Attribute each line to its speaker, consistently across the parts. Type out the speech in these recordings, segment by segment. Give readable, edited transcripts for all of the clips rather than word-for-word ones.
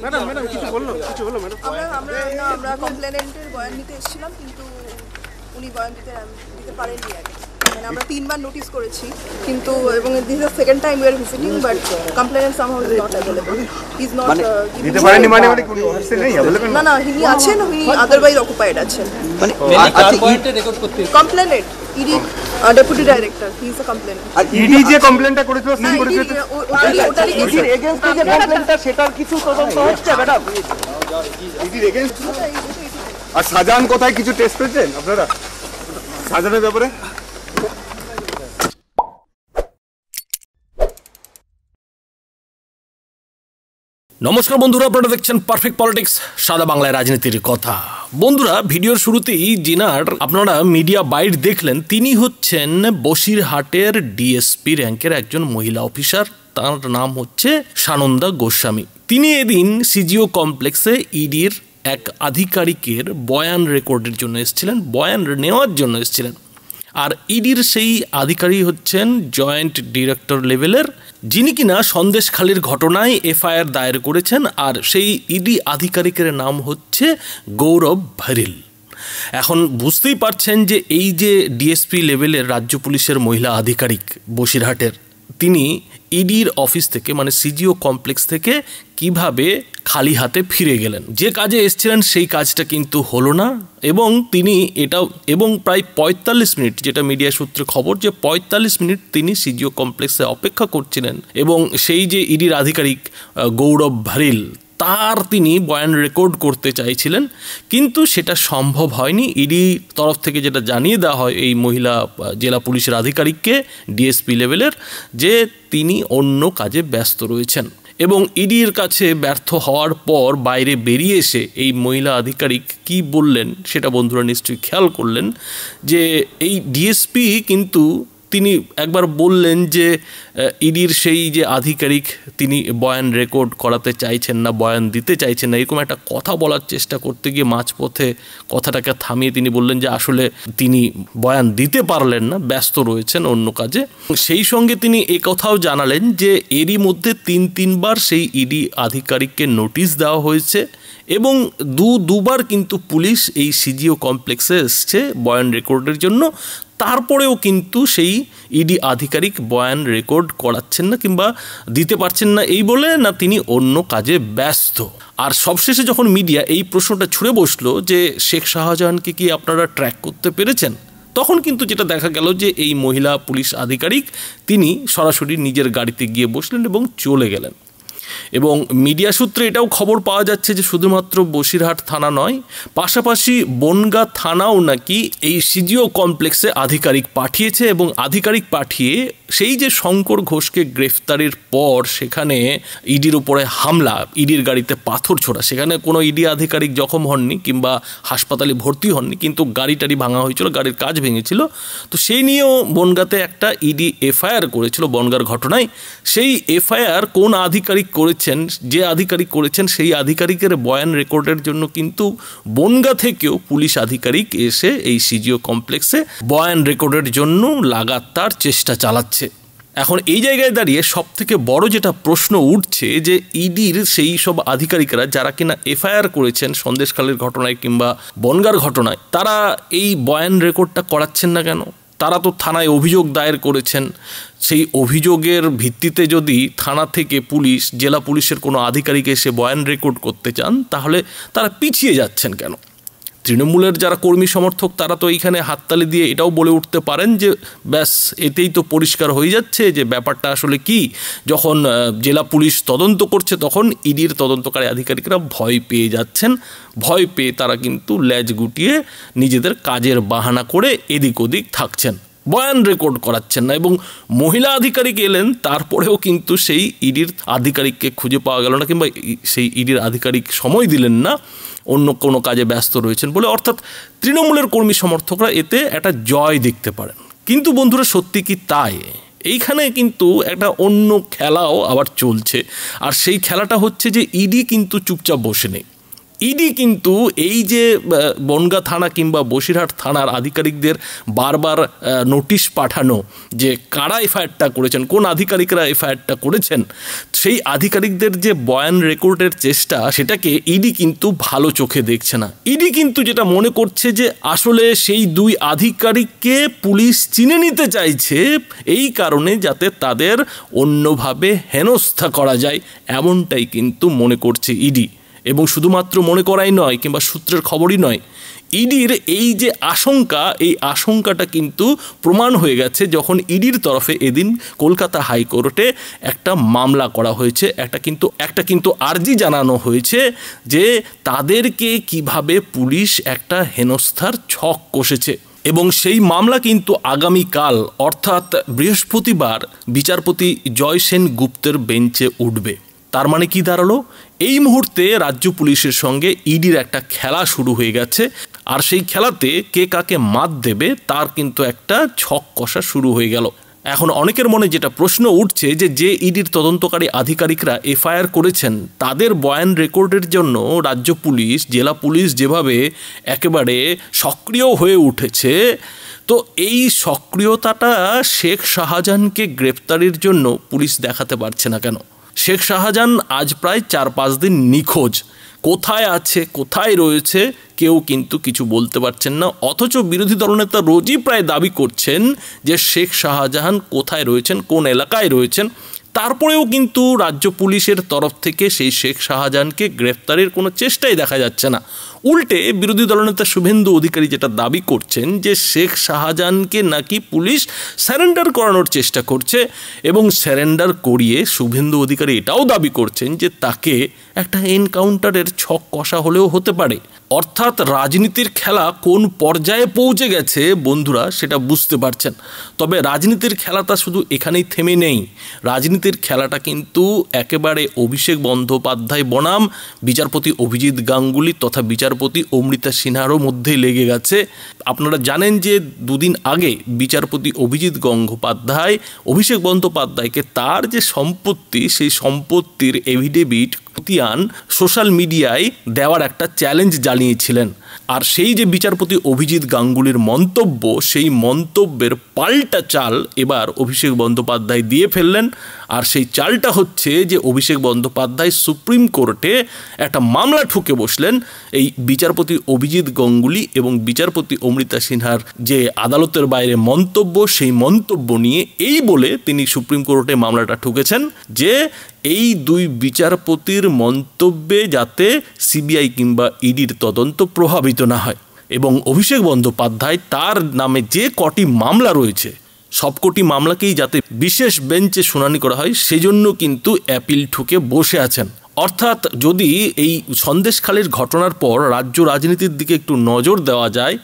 Speaker 1: Madam madam কিছু বললো madam?
Speaker 2: আমরা কমপ্লেনেন্টের বয়ান নিতে এসেছিলাম, কিন্তু উনি বয়ান দিতে পারেননি আগে। মানে আমরা 3 বার নোটিস করেছি, কিন্তু এবং this is second time we are visiting, but complainant somehow is not available. He is not
Speaker 1: দিতে পারেননি মানে উনি আসছে নেই अवेलेबल
Speaker 2: না, তিনি আছেন, উনি আদারওয়াইজ অকুপাইড আছেন।
Speaker 3: মানে পয়েন্টে রেকর্ড করতে
Speaker 2: complainant ED deputy director, he is a complainant.
Speaker 1: আর ইডি যে কমপ্লেনটা করেছিল সিল করেছিল
Speaker 2: ওটার এগেইনস্টে যে কমপ্লেনটা সেটার কিছু তদন্ত হচ্ছে ম্যাডাম।
Speaker 1: ইডির এগেইনস্ট আর শাহজাহান কোথায় কিছু টেস্ট পেয়েছেন আপনারা শাহজাহানের ব্যাপারে?
Speaker 4: নমস্কার বন্ধুরা, আপনারা দেখছেন পারফেক্ট পলিটিক্স, সাদা বাংলায় রাজনীতির কথা। বন্ধুরা, ভিডিওর শুরুতেই যিনার আপনারা মিডিয়া বাইট দেখলেন, তিনি হচ্ছেন বসিরহাটের ডিএসপি র্যাঙ্কের একজন মহিলা অফিসার। তার নাম হচ্ছে সানন্দা গোস্বামী। তিনি এদিন সিজিও কমপ্লেক্সে ইডির এক আধিকারিকের বয়ান রেকর্ডের জন্য এসেছিলেন, বয়ান নেওয়ার জন্য এসেছিলেন। আর ইডির সেই আধিকারিক হচ্ছেন জয়েন্ট ডিরেক্টর লেভেলের, যিনি কিনা সন্দেশখালির ঘটনায় এফআইআর দায়ের করেছেন। আর সেই ইডি আধিকারিকের নাম হচ্ছে গৌরব ভারিল। এখন বুঝতেই পারছেন যে এই যে ডিএসপি লেভেলের রাজ্য পুলিশের মহিলা আধিকারিক বসিরহাটের, তিনি ইডির অফিস থেকে মানে সিজিও কমপ্লেক্স থেকে কিভাবে খালি হাতে ফিরে গেলেন। যে কাজে এসেছিলেন সেই কাজটা কিন্তু হলো না, এবং তিনি এটাও এবং প্রায় 45 মিনিট, যেটা মিডিয়া সূত্রে খবর, যে 45 মিনিট তিনি সিজিও কমপ্লেক্সে অপেক্ষা করছিলেন। এবং সেই যে ইডির আধিকারিক গৌরব ভারিল, তার তিনি বয়ান রেকর্ড করতে চাইছিলেন, কিন্তু সেটা সম্ভব হয়নি। ইডি তরফ থেকে যেটা জানিয়ে দেওয়া হয় এই মহিলা জেলা পুলিশের আধিকারিককে, ডিএসপি লেভেলের, যে তিনি অন্য কাজে ব্যস্ত রয়েছেন। এবং ইডির কাছে ব্যর্থ হওয়ার পর বাইরে বেরিয়ে এসে এই মহিলা আধিকারিক কি বললেন সেটা বন্ধুরা নিশ্চয়ই খেয়াল করলেন। যে এই ডিএসপি কিন্তু তিনি একবার বললেন যে ইডির সেই যে আধিকারিক তিনি বয়ান রেকর্ড করাতে চাইছেন না, বয়ান দিতে চাইছেন না, এরকম একটা কথা বলার চেষ্টা করতে গিয়ে মাঝপথে কথাটাকে থামিয়ে তিনি বললেন যে আসলে তিনি বয়ান দিতে পারলেন না, ব্যস্ত রয়েছেন অন্য কাজে। সেই সঙ্গে তিনি কথাও জানালেন যে এরই মধ্যে 3বার সেই ইডি আধিকারিককে নোটিশ দেওয়া হয়েছে, এবং দুবার কিন্তু পুলিশ এই সিজিও কমপ্লেক্সে এসছে বয়ান রেকর্ডের জন্য। তারপরেও কিন্তু সেই ইডি আধিকারিক বয়ান রেকর্ড করাচ্ছেন না কিংবা দিতে পারছেন না, এই বলে না তিনি অন্য কাজে ব্যস্ত। আর সবশেষে যখন মিডিয়া এই প্রশ্নটা ছুড়ে বসলো যে শেখ শাহজাহানকে কি আপনারা ট্র্যাক করতে পেরেছেন, তখন কিন্তু যেটা দেখা গেল যে এই মহিলা পুলিশ আধিকারিক তিনি সরাসরি নিজের গাড়িতে গিয়ে বসলেন এবং চলে গেলেন। এবং মিডিয়া সূত্রে এটাও খবর পাওয়া যাচ্ছে যে শুধুমাত্র বসিরহাট থানা নয়, পাশাপাশি বনগাঁ থানাও নাকি এই সিজিও কমপ্লেক্সে আধিকারিক পাঠিয়েছে। এবং আধিকারিক পাঠিয়ে সেই যে শঙ্কর ঘোষকে গ্রেফতারের পর সেখানে ইডির উপরে হামলা, ইডির গাড়িতে পাথর ছোড়া, সেখানে কোনো ইডি আধিকারিক জখম হননি কিংবা হাসপাতালে ভর্তি হননি, কিন্তু গাড়ি টাড়ি ভাঙা হয়েছিল, গাড়ির কাজ ভেঙেছিল। তো সেই নিয়েও বনগাঁতে একটা ইডি এফআইআর করেছিল বনগাঁর ঘটনায়। সেই এফআইআর কোন আধিকারিক করেছেন, যে আধিকারিক করেছেন সেই আধিকারিকের বয়ান রেকর্ডের জন্য কিন্তু বনগাঁ থেকেও পুলিশ আধিকারিক এসে এই সিজিও কমপ্লেক্সে বয়ান রেকর্ডের জন্য লাগাতার চেষ্টা চালাচ্ছে। এখন এই জায়গায় দাঁড়িয়ে সব থেকে বড় যেটা প্রশ্ন উঠছে যে ইডির সেই সব আধিকারিকরা যারা কিনা এফআইআর করেছেন সন্দেশখালির ঘটনায় কিংবা বনগাঁর ঘটনায়, তারা এই বয়ান রেকর্ডটা করাচ্ছেন না কেন? তারা তো থানায় অভিযোগ দায়ের করেছেন। সেই অভিযোগের ভিত্তিতে যদি থানা থেকে পুলিশ, জেলা পুলিশের কোনো আধিকারিক এসে বয়ান রেকর্ড করতে চান, তাহলে তারা পিছিয়ে যাচ্ছেন কেন? তৃণমূলের যারা কর্মী সমর্থক তারা তো এইখানে হাততালি দিয়ে এটাও বলে উঠতে পারেন যে ব্যাস এতেই তো পরিষ্কার হয়ে যাচ্ছে যে ব্যাপারটা আসলে কি। যখন জেলা পুলিশ তদন্ত করছে তখন ইডির তদন্তকারী আধিকারিকরা ভয় পেয়ে যাচ্ছেন, ভয় পেয়ে তারা কিন্তু ল্যাজ গুটিয়ে নিজেদের কাজের বাহানা করে এদিক ওদিক থাকছেন, বয়ান রেকর্ড করাচ্ছেন না। এবং মহিলা আধিকারিক এলেন, তারপরেও কিন্তু সেই ইডির আধিকারিককে খুঁজে পাওয়া গেল না, কিংবা সেই ইডির আধিকারিক সময় দিলেন না, অন্য কোনো কাজে ব্যস্ত রয়েছেন বলে। অর্থাৎ তৃণমূলের কর্মী সমর্থকরা এতে একটা জয় দেখতে পারেন। কিন্তু বন্ধুরা, সত্যি কি তাই? এইখানে কিন্তু একটা অন্য খেলাও আবার চলছে। আর সেই খেলাটা হচ্ছে যে ইডি কিন্তু চুপচাপ বসে নেই। ইডি কিন্তু এই যে বনগাঁ থানা কিংবা বসিরহাট থানার আধিকারিকদের বারবার নোটিশ পাঠানো যে কারা এফআইআরটা করেছেন, কোন আধিকারিকরা এফআইআরটা করেছেন, সেই আধিকারিকদের যে বয়ান রেকর্ডের চেষ্টা সেটাকে ইডি কিন্তু ভালো চোখে দেখছে না। ইডি কিন্তু যেটা মনে করছে যে আসলে সেই দুই আধিকারিককে পুলিশ চিনে নিতে চাইছে, এই কারণে যাতে তাদের অন্যভাবে হেনস্থা করা যায়, এমনটাই কিন্তু মনে করছে ইডি। এবং শুধুমাত্র মনে করাই নয় কিংবা সূত্রের খবরই নয়, ইডির এই যে আশঙ্কা, এই আশঙ্কাটা কিন্তু প্রমাণ হয়ে গেছে যখন ইডির তরফে এদিন কলকাতা হাইকোর্টে একটা মামলা করা হয়েছে, একটা কিন্তু আর্জি জানানো হয়েছে যে তাদেরকে কিভাবে পুলিশ একটা হেনস্থার ছক কষেছে। এবং সেই মামলা কিন্তু আগামীকাল অর্থাৎ বৃহস্পতিবার বিচারপতি জয় সেনগুপ্তের বেঞ্চে উঠবে। তার মানে কি দাঁড়ালো, এই মুহূর্তে রাজ্য পুলিশের সঙ্গে ইডির একটা খেলা শুরু হয়ে গেছে, আর সেই খেলাতে কে কাকে মাত দেবে তার কিন্তু একটা ছক কষা শুরু হয়ে গেল। এখন অনেকের মনে যেটা প্রশ্ন উঠছে যে ইডির তদন্তকারী আধিকারিকরা এফআইআর করেছেন তাদের বয়ান রেকর্ডের জন্য রাজ্য পুলিশ, জেলা পুলিশ যেভাবে একেবারে সক্রিয় হয়ে উঠেছে, তো এই সক্রিয়তাটা শেখ শাহজাহানকে গ্রেপ্তারের জন্য পুলিশ দেখাতে পারছে না কেন? শেখ শাহজাহান আজ প্রায় 4-5 দিন নিখোঁজ, কোথায় আছে কোথায় রয়েছে কেউ কিন্তু কিছু বলতে পারছেন না। অথচ বিরোধী দলনেতা রোজই প্রায় দাবি করছেন যে শেখ শাহজাহান কোথায় রয়েছেন, কোন এলাকায় রয়েছেন। তারপরেও কিন্তু রাজ্য পুলিশের তরফ থেকে সেই শেখ শাহজাহানকে গ্রেফতারের কোনো চেষ্টাই দেখা যাচ্ছে না। উল্টে বিরোধী দলনেতা শুভেন্দু অধিকারী যেটা দাবি করছেন যে শেখ শাহজাহানকে নাকি পুলিশ স্যারেন্ডার করানোর চেষ্টা করছে, এবং স্যারেন্ডার করিয়ে শুভেন্দু অধিকারী এটাও দাবি করছেন যে তাকে একটা এনকাউন্টারের ছক কষা হলেও হতে পারে। অর্থাৎ রাজনীতির খেলা কোন পর্যায়ে পৌঁছে গেছে বন্ধুরা সেটা বুঝতে পারছেন। তবে রাজনীতির খেলাটা শুধু এখানেই থেমে নেই, রাজনীতির খেলাটা কিন্তু একেবারে অভিষেক বন্দ্যোপাধ্যায় বনাম বিচারপতি অভিজিৎ গাঙ্গুলি তথা বিচারপতি অমৃতা সিনহারও মধ্যেই লেগে গেছে। আপনারা জানেন যে দুদিন আগে বিচারপতি অভিজিৎ গঙ্গোপাধ্যায় অভিষেক বন্দ্যোপাধ্যায়কে তার যে সম্পত্তি, সেই সম্পত্তির এভিডেভিট খতিয়ান সোশ্যাল মিডিয়ায় দেওয়ার একটা চ্যালেঞ্জ জানিয়েছিলেন। আর সেই যে বিচারপতি অভিজিৎ গাঙ্গুলির মন্তব্য, সেই মন্তব্যের পাল্টা চাল এবার অভিষেক বন্দ্যোপাধ্যায় দিয়ে ফেললেন। আর সেই চালটা হচ্ছে যে অভিষেক বন্দ্যোপাধ্যায় সুপ্রিম কোর্টে একটা মামলা ঠুকে বসলেন এই বিচারপতি অভিজিৎ গাঙ্গুলি এবং বিচারপতি অমৃতা সিনহার যে আদালতের বাইরে মন্তব্য, সেই মন্তব্য নিয়ে এই বলে তিনি সুপ্রিম কোর্টে মামলাটা ঠুকেছেন যে এই দুই বিচারপতির মন্তব্যে যাতে সিবিআই কিংবা ইডির তদন্ত প্রভাবিত না হয়। এবং অভিষেক বন্দ্যোপাধ্যায় তার নামে যে কটি মামলা রয়েছে সবকটি মামলাকেই যাতে বিশেষ বেঞ্চে শুনানি করা হয় সেজন্য কিন্তু অ্যাপিল ঠুকে বসে আছেন। অর্থাৎ যদি এই সন্দেশখালির ঘটনার পর রাজ্য রাজনীতির দিকে একটু নজর দেওয়া যায়,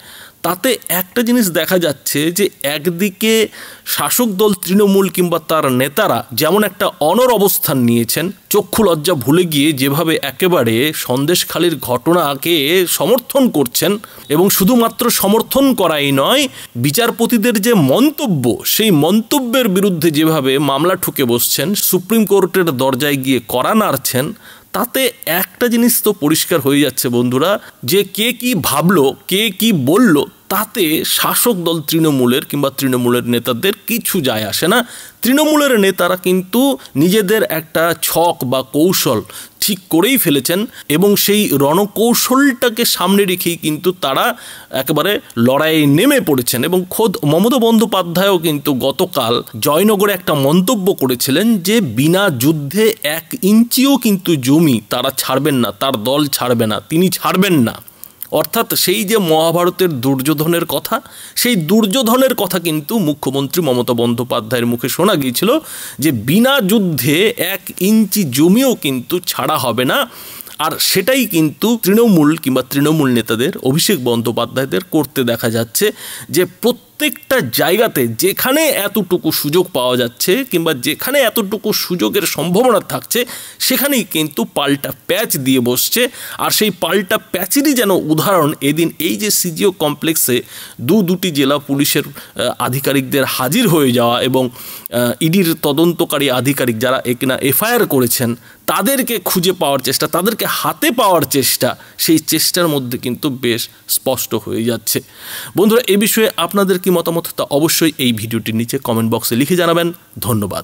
Speaker 4: তাতে একটা জিনিস দেখা যাচ্ছে যে একদিকে শাসক দল তৃণমূল কিংবা তার নেতারা যেমন একটা অনড় অবস্থান নিয়েছেন, চক্ষু লজ্জা ভুলে গিয়ে যেভাবে একেবারে সন্দেশখালির ঘটনাকে সমর্থন করছেন, এবং শুধুমাত্র সমর্থন করাই নয়, বিচারপতিদের যে মন্তব্য সেই মন্তব্যের বিরুদ্ধে যেভাবে মামলা ঠুকে বসছেন, সুপ্রিম কোর্টের দরজায় গিয়ে কড়া নাড়ছেন, তাতে একটা জিনিস তো পরিষ্কার হয়ে যাচ্ছে বন্ধুরা যে কে কি ভাবলো, কে কি বলল, তাতে শাসক দল তৃণমূলের কিংবা তৃণমূলের নেতাদের কিছু যায় আসে না। তৃণমূলের নেতারা কিন্তু নিজেদের একটা ছক বা কৌশল ঠিক করেই ফেলেছেন, এবং সেই রণকৌশলটাকে সামনে রেখেই কিন্তু তারা একেবারে লড়াইয়ে নেমে পড়েছেন। এবং খোদ মমতা বন্দ্যোপাধ্যায়ও কিন্তু গতকাল জয়নগরে একটা মন্তব্য করেছিলেন যে বিনা যুদ্ধে 1 ইঞ্চিও কিন্তু জমি তারা ছাড়বেন না, তার দল ছাড়বে না, তিনি ছাড়বেন না। অর্থাৎ সেই যে মহাভারতের দুর্যোধনের কথা, সেই দুর্যোধনের কথা কিন্তু মুখ্যমন্ত্রী মমতা বন্দ্যোপাধ্যায়ের মুখে শোনা গিয়েছিল যে বিনা যুদ্ধে 1 ইঞ্চি জমিও কিন্তু ছাড়া হবে না। আর সেটাই কিন্তু তৃণমূল কিংবা তৃণমূল নেতাদের, অভিষেক বন্দ্যোপাধ্যায়দের করতে দেখা যাচ্ছে যে প্রত্যেকটা জায়গাতে যেখানে এতটুকু সুযোগ পাওয়া যাচ্ছে কিংবা যেখানে এতটুকু সুযোগের সম্ভাবনা থাকছে সেখানেই কিন্তু পাল্টা প্যাচ দিয়ে বসছে। আর সেই পাল্টা প্যাচেরই যেন উদাহরণ এদিন এই যে সিজিও কমপ্লেক্সে দুটি জেলা পুলিশের আধিকারিকদের হাজির হয়ে যাওয়া এবং ইডির তদন্তকারী আধিকারিক যারা কিনা এফআইআর করেছেন তাদেরকে খুঁজে পাওয়ার চেষ্টা, তাদেরকে হাতে পাওয়ার চেষ্টা, সেই চেষ্টার মধ্যে কিন্তু বেশ স্পষ্ট হয়ে যাচ্ছে। বন্ধুরা, এ বিষয়ে আপনাদের কি মতামত তা অবশ্যই এই ভিডিওটির নিচে কমেন্ট বক্সে লিখে জানাবেন। ধন্যবাদ।